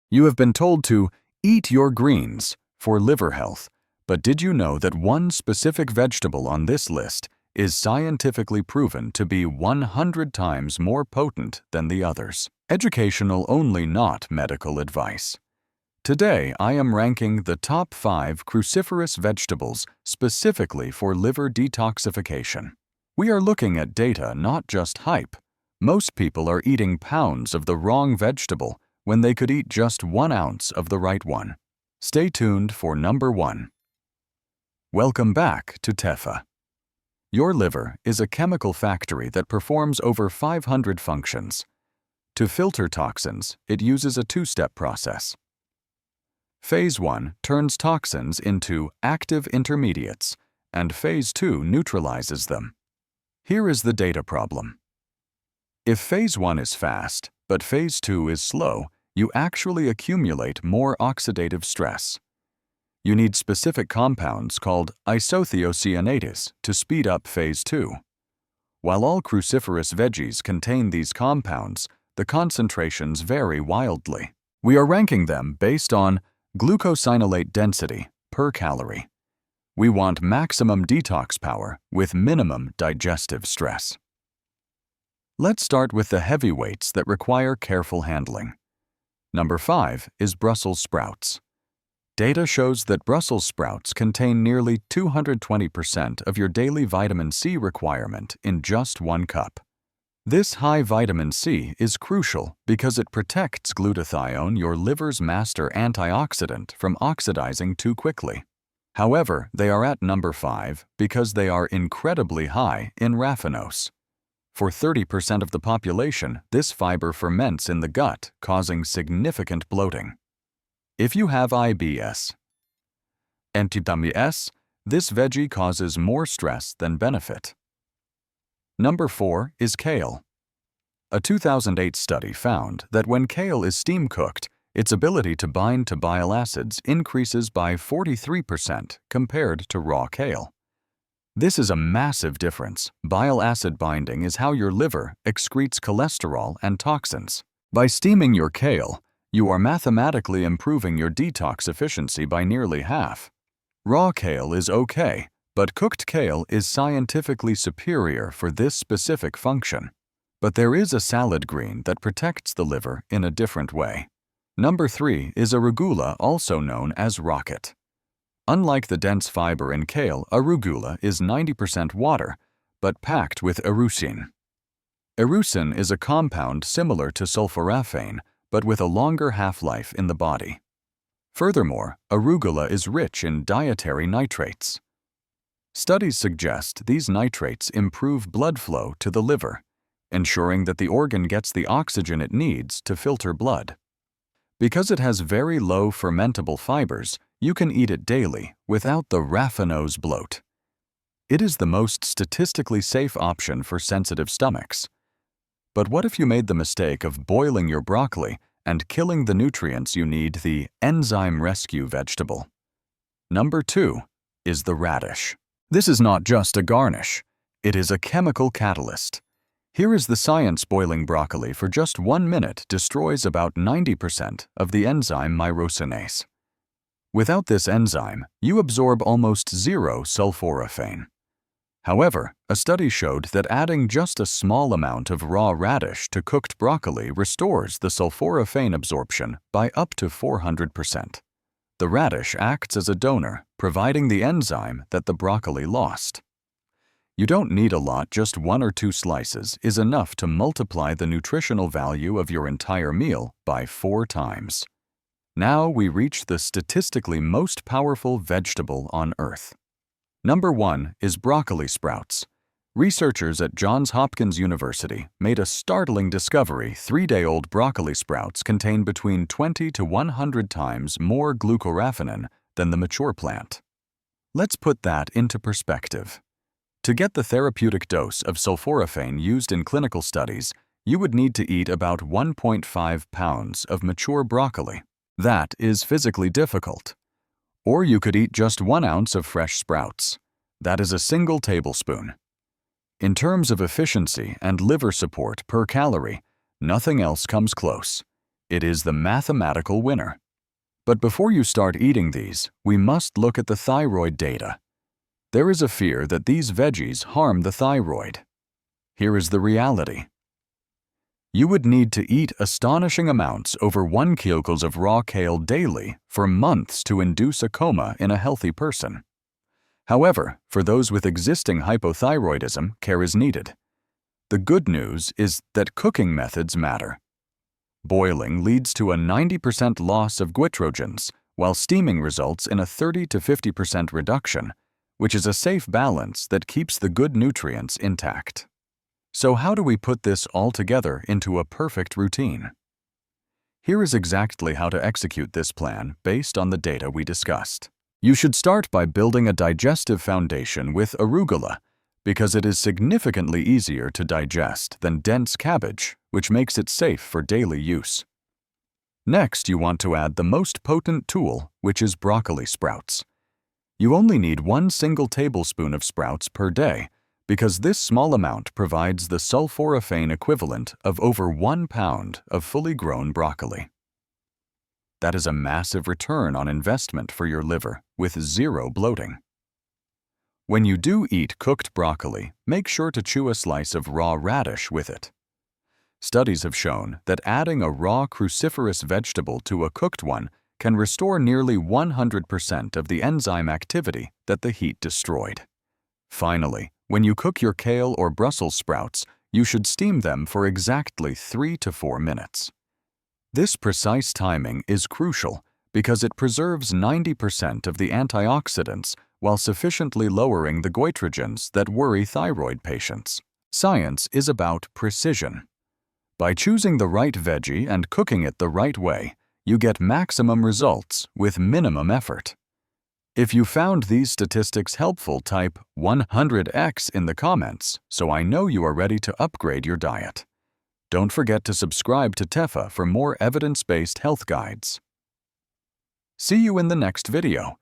You have been told to eat your greens for liver health, but did you know that one specific vegetable on this list is scientifically proven to be 100 times more potent than the others? Educational only, not medical advice. Today, I am ranking the top 5 cruciferous vegetables specifically for liver detoxification. We are looking at data, not just hype. Most people are eating pounds of the wrong vegetable when they could eat just 1 ounce of the right one. Stay tuned for number 1. Welcome back to TEFA. Your liver is a chemical factory that performs over 500 functions. To filter toxins, it uses a 2-step process. Phase 1 turns toxins into active intermediates, and Phase 2 neutralizes them. Here is the data problem. If Phase 1 is fast, but Phase 2 is slow, you actually accumulate more oxidative stress. You need specific compounds called isothiocyanates to speed up Phase 2. While all cruciferous veggies contain these compounds, the concentrations vary wildly. We are ranking them based on glucosinolate density per calorie. We want maximum detox power with minimum digestive stress. Let's start with the heavyweights that require careful handling. Number 5 is Brussels sprouts. Data shows that Brussels sprouts contain nearly 220% of your daily vitamin C requirement in just 1 cup. This high vitamin C is crucial because it protects glutathione, your liver's master antioxidant, from oxidizing too quickly. However, they are at number 5 because they are incredibly high in raffinose. For 30% of the population, this fiber ferments in the gut, causing significant bloating. If you have IBS, this veggie causes more stress than benefit. Number 4 is kale. A 2008 study found that when kale is steam-cooked, its ability to bind to bile acids increases by 43% compared to raw kale. This is a massive difference. Bile acid binding is how your liver excretes cholesterol and toxins. By steaming your kale, you are mathematically improving your detox efficiency by nearly half. Raw kale is okay, but cooked kale is scientifically superior for this specific function. But there is a salad green that protects the liver in a different way. Number 3 is arugula, also known as rocket. Unlike the dense fiber in kale, arugula is 90% water, but packed with erucin. Erucin is a compound similar to sulforaphane, but with a longer half-life in the body. Furthermore, arugula is rich in dietary nitrates. Studies suggest these nitrates improve blood flow to the liver, ensuring that the organ gets the oxygen it needs to filter blood. Because it has very low fermentable fibers, you can eat it daily without the raffinose bloat. It is the most statistically safe option for sensitive stomachs. But what if you made the mistake of boiling your broccoli and killing the nutrients you need? The Enzyme Rescue vegetable. Number 2 is the radish. This is not just a garnish. It is a chemical catalyst. Here is the science. Boiling broccoli for just 1 minute destroys about 90% of the enzyme myrosinase. Without this enzyme, you absorb almost zero sulforaphane. However, a study showed that adding just a small amount of raw radish to cooked broccoli restores the sulforaphane absorption by up to 400%. The radish acts as a donor, providing the enzyme that the broccoli lost. You don't need a lot, just 1 or 2 slices is enough to multiply the nutritional value of your entire meal by 4 times. Now we reach the statistically most powerful vegetable on Earth. Number 1 is broccoli sprouts. Researchers at Johns Hopkins University made a startling discovery. 3-day-old broccoli sprouts contain between 20 to 100 times more glucoraphanin than the mature plant. Let's put that into perspective. To get the therapeutic dose of sulforaphane used in clinical studies, you would need to eat about 1.5 pounds of mature broccoli. That is physically difficult. Or you could eat just 1 ounce of fresh sprouts. That is a single tablespoon. In terms of efficiency and liver support per calorie, nothing else comes close. It is the mathematical winner. But before you start eating these, we must look at the thyroid data. There is a fear that these veggies harm the thyroid. Here is the reality. You would need to eat astonishing amounts over 1 kg of raw kale daily for months to induce a coma in a healthy person. However, for those with existing hypothyroidism, care is needed. The good news is that cooking methods matter. Boiling leads to a 90% loss of goitrogens, while steaming results in a 30 to 50% reduction, which is a safe balance that keeps the good nutrients intact. So how do we put this all together into a perfect routine? Here is exactly how to execute this plan based on the data we discussed. You should start by building a digestive foundation with arugula, because it is significantly easier to digest than dense cabbage, which makes it safe for daily use. Next, you want to add the most potent tool, which is broccoli sprouts. You only need 1 single tablespoon of sprouts per day, because this small amount provides the sulforaphane equivalent of over 1 pound of fully grown broccoli. That is a massive return on investment for your liver, with 0 bloating. When you do eat cooked broccoli, make sure to chew a slice of raw radish with it. Studies have shown that adding a raw cruciferous vegetable to a cooked one can restore nearly 100% of the enzyme activity that the heat destroyed. Finally, when you cook your kale or Brussels sprouts, you should steam them for exactly 3 to 4 minutes. This precise timing is crucial because it preserves 90% of the antioxidants while sufficiently lowering the goitrogens that worry thyroid patients. Science is about precision. By choosing the right veggie and cooking it the right way, you get maximum results with minimum effort. If you found these statistics helpful, type 100x in the comments so I know you are ready to upgrade your diet. Don't forget to subscribe to Tefa for more evidence-based health guides. See you in the next video.